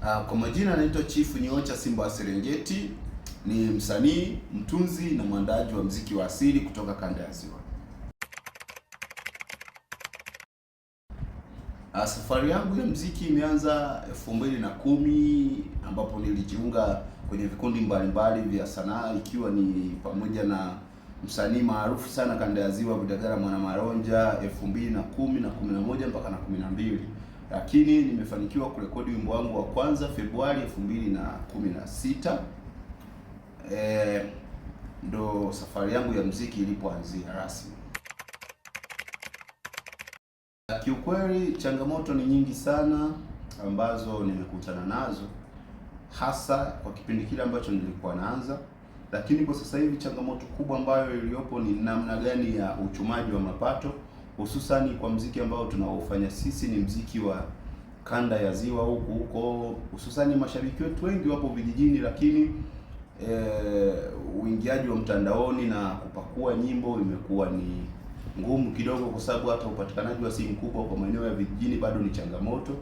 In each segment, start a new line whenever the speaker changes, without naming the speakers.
Kwa majina anaitwa Chief Nyocha Simba wa Serengeti, ni msanii, mtunzi na mwandaji wa mziki wa asili kutoka kanda ya Ziwa. Safari yangu ya mziki imeanza 2010 ambapo nilijiunga kwenye vikundi mbalimbali vya sanaa, ikiwa ni pamoja na msanii maarufu sana kanda ya Ziwa Budagala Mwanamaronja 2010 na 11 mpaka na 12. Lakini nimefanikiwa kurekodi wimbo wangu wa kwanza Februari 2016. Ndo safari yangu ya mziki ilipoanzia rasmi. Kiukweli changamoto ni nyingi sana ambazo nimekutana nazo, hasa kwa kipindi kile ambacho nilikuwa naanza. Lakini kwa sasa hivi changamoto kubwa ambayo iliyopo ni namna gani ya uchumaji wa mapato, hususani kwa mziki ambao tunaofanya sisi ni mziki wa kanda ya Ziwa huko, hususani mashabiki wetu wengi wapo vijijini, lakini uingiaji wa mtandaoni na kupakua nyimbo imekuwa ni ngumu kidogo, kwa sababu hata upatikanaji wa simu kubwa kwa maeneo ya vijijini bado ni changamoto.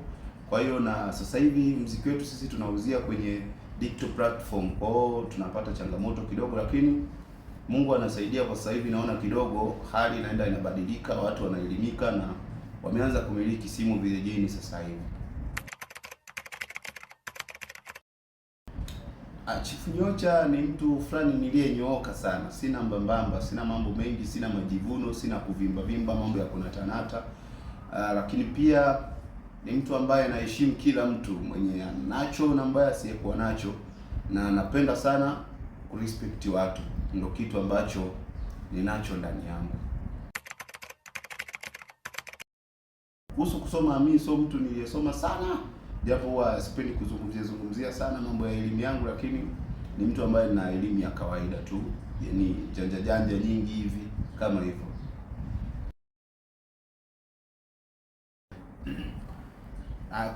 Kwa hiyo na sasa hivi mziki wetu sisi tunauzia kwenye digital platform, kwa hiyo tunapata changamoto kidogo, lakini Mungu anasaidia. Kwa sasa hivi naona kidogo hali inaenda inabadilika, watu wanaelimika na wameanza kumiliki simu vijijini sasa hivi. Chief Nyocha ni mtu fulani niliyenyooka sana, sina mbambamba, sina mambo mengi, sina majivuno, sina kuvimba vimba mambo ya kunatanata. Lakini pia ni mtu ambaye anaheshimu kila mtu, mwenye nacho na ambaye asiyekuwa nacho, na napenda sana kurespect watu. Ndio kitu ambacho ninacho ndani yangu. Kuhusu kusoma, mimi sio mtu niliyesoma sana, japo huwa sipendi kuzungumzia sana mambo ya elimu yangu, lakini ni mtu ambaye nina elimu ya kawaida tu, yani janja nyingi hivi kama hivyo.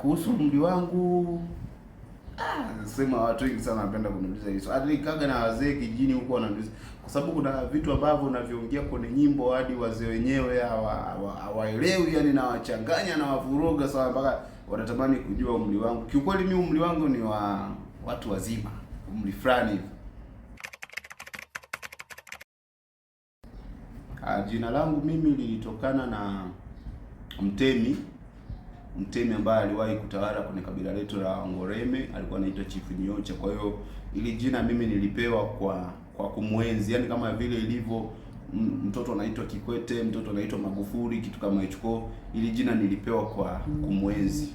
Kuhusu umri wangu, sema watu wengi sana wanapenda kuniuliza hizo. Hadi nikaga na wazee kijijini huko wananiuliza, kwa sababu kuna vitu ambavyo unavyoongea kwenye nyimbo hadi wazee wenyewe hawaelewi, yani nawachanganya na wavuruga sawa, mpaka wanatamani kujua umri wangu. Kiukweli mimi umri wangu ni wa watu wazima, umri fulani hivi. Jina langu mimi lilitokana na Mtemi ambaye aliwahi kutawala kwenye kabila letu la Ngoreme, alikuwa anaitwa Chief Nyocha. Kwa hiyo ili jina mimi nilipewa kwa kumwenzi, yani kama vile ilivyo mtoto anaitwa Kikwete, mtoto anaitwa Magufuli, kitu kama hicho. Ili jina nilipewa kwa kumwenzi.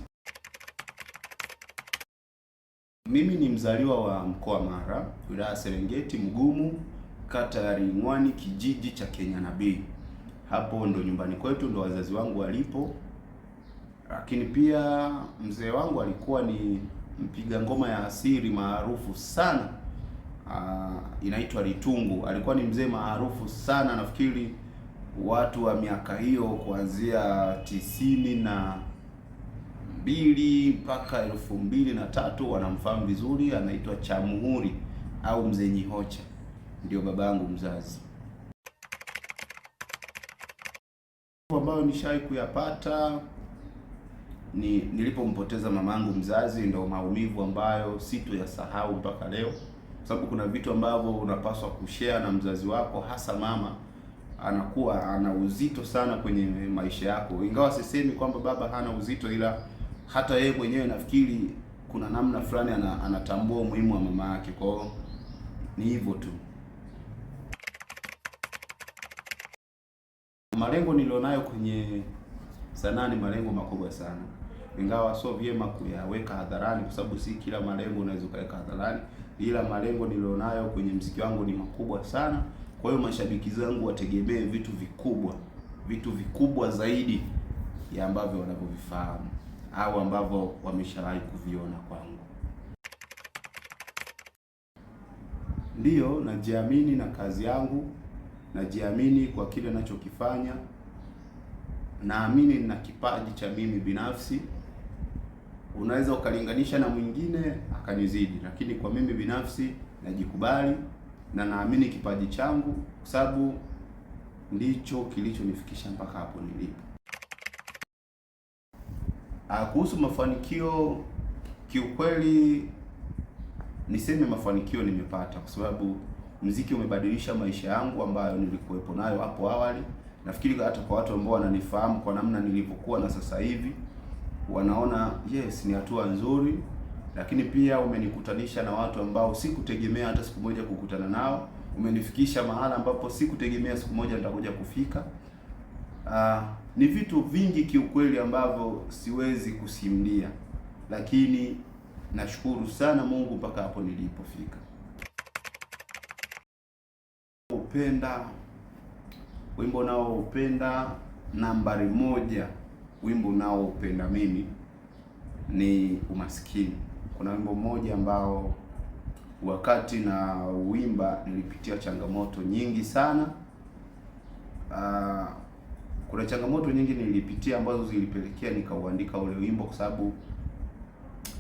Mimi ni mzaliwa wa mkoa Mara, wilaya ya Serengeti, Mgumu, kata ya Ringwani, kijiji cha Kenyanabii. Hapo ndo nyumbani kwetu, ndo wazazi wangu walipo. Lakini pia mzee wangu alikuwa ni mpiga ngoma ya asili maarufu sana, inaitwa Litungu. Alikuwa ni mzee maarufu sana, nafikiri watu wa miaka hiyo kuanzia 92 mpaka 2003 wanamfahamu vizuri. Anaitwa Chamuhuri au Mzee Nyihocha, ndio babangu mzazi. Ambayo nishawahi kuyapata ni nilipompoteza mamangu mzazi, ndio maumivu ambayo sitoyasahau mpaka leo, kwa sababu kuna vitu ambavyo unapaswa kushare na mzazi wako, hasa mama. Anakuwa ana uzito sana kwenye maisha yako, ingawa sisemi kwamba baba hana uzito, ila hata yeye mwenyewe nafikiri kuna namna fulani anatambua umuhimu wa mama yake. Kwa hiyo ni hivyo tu. Malengo nilionayo kwenye sanaa ni malengo makubwa sana, ingawa sio vyema kuyaweka hadharani, kwa sababu si kila malengo unaweza kuweka hadharani, ila malengo nilionayo kwenye mziki wangu ni makubwa sana. Kwa hiyo mashabiki zangu wategemee vitu vikubwa zaidi ya ambavyo wanavyovifahamu au ambavyo wameshawahi kuviona kwangu. Ndiyo, najiamini na kazi yangu, najiamini kwa kile ninachokifanya. Naamini nina kipaji cha mimi binafsi. Unaweza ukalinganisha na mwingine akanizidi, lakini kwa mimi binafsi najikubali na naamini kipaji changu, kwa sababu ndicho kilichonifikisha mpaka hapo nilipo. Kuhusu mafanikio Kiukweli niseme mafanikio nimepata, kwa sababu muziki umebadilisha maisha yangu ambayo nilikuwepo nayo hapo awali. Nafikiri hata kwa watu ambao wananifahamu kwa namna nilivyokuwa na sasa hivi wanaona yes, ni hatua nzuri, lakini pia umenikutanisha na watu ambao sikutegemea hata siku moja kukutana nao. Umenifikisha mahala ambapo sikutegemea siku moja nitakuja kufika. Ni vitu vingi kiukweli ambavyo siwezi kusimulia, lakini nashukuru sana Mungu mpaka hapo nilipofika. Upenda wimbo nao upenda nambari moja, wimbo nao upenda mimi ni Umaskini. Kuna wimbo mmoja ambao wakati na uimba nilipitia changamoto nyingi sana. Kuna changamoto nyingi nilipitia ambazo zilipelekea nikauandika ule wimbo, kwa sababu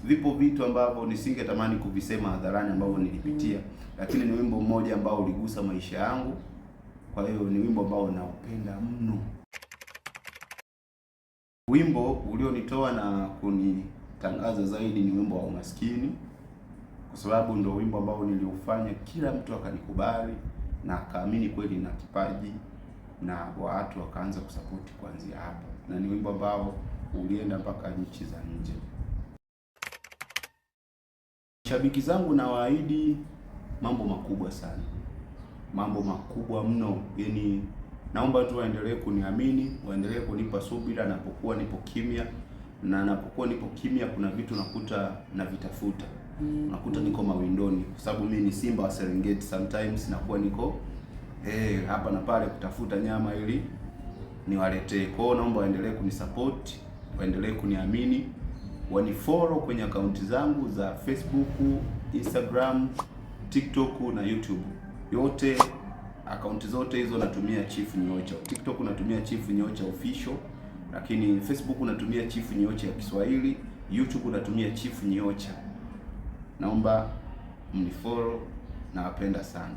vipo vitu ambavyo nisingetamani kuvisema hadharani ambavyo nilipitia, lakini ni wimbo mmoja ambao uligusa maisha yangu. Kwa hiyo ni wimbo ambao naupenda mno. Wimbo ulionitoa na kunitangaza zaidi ni wimbo wa Umaskini, kwa sababu ndio wimbo ambao niliufanya kila mtu akanikubali na akaamini kweli na kipaji, na watu wakaanza kusapoti kuanzia hapo, na ni wimbo ambao ulienda mpaka nchi za nje. Shabiki zangu nawaahidi mambo makubwa sana, mambo makubwa mno. Yaani naomba tu waendelee kuniamini, waendelee kunipa subira napokuwa nipo kimya, na napokuwa nipo kimya kuna vitu nakuta na vitafuta. Nakuta niko mawindoni, kwa sababu mimi ni simba wa Serengeti. Sometimes nakuwa niko hapa na pale kutafuta nyama ili niwaletee. Kwa hiyo naomba waendelee kunisupport, waendelee kuniamini, wanifollow kwenye akaunti zangu za Facebook, Instagram, TikTok na YouTube. Yote akaunti zote hizo natumia Chief Nyocha. TikTok natumia Chief Nyocha official, lakini Facebook natumia Chief Nyocha ya Kiswahili, YouTube natumia Chief Nyocha. Naomba mnifollow, nawapenda sana.